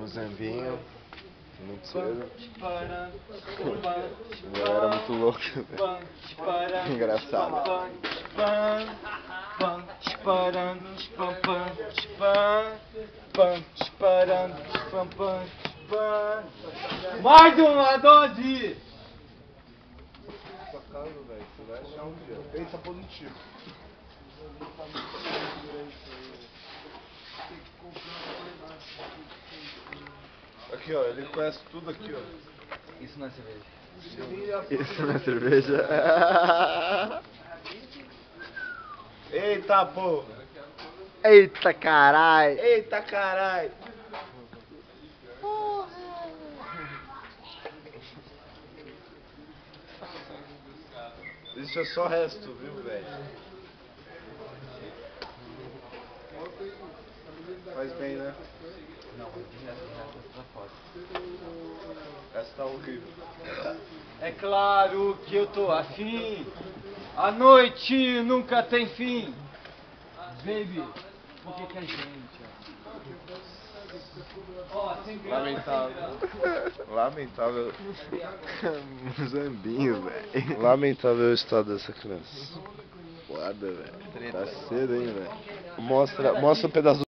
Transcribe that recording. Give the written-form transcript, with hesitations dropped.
Muzambinho, muito cedo. Eu era muito louco, velho. Engraçado. Mais uma dose! Sua casa, velho, você vai achar um dia. Pensa positivo. Aqui, ó, ele conhece tudo aqui, ó. Isso não é cerveja. Isso não é cerveja? Eita, pô! Eita, carai! Eita, carai! Isso é só resto, viu, velho? Faz bem, né? Não, essa tá foda. Essa tá horrível. É claro que eu tô afim. A noite nunca tem fim. Baby, por que a gente, ó, sempre Lamentável. Lamentável. Muzambinho, velho. Lamentável o estado dessa criança. Foda, velho. Tá cedo, hein, velho? Mostra um pedaço.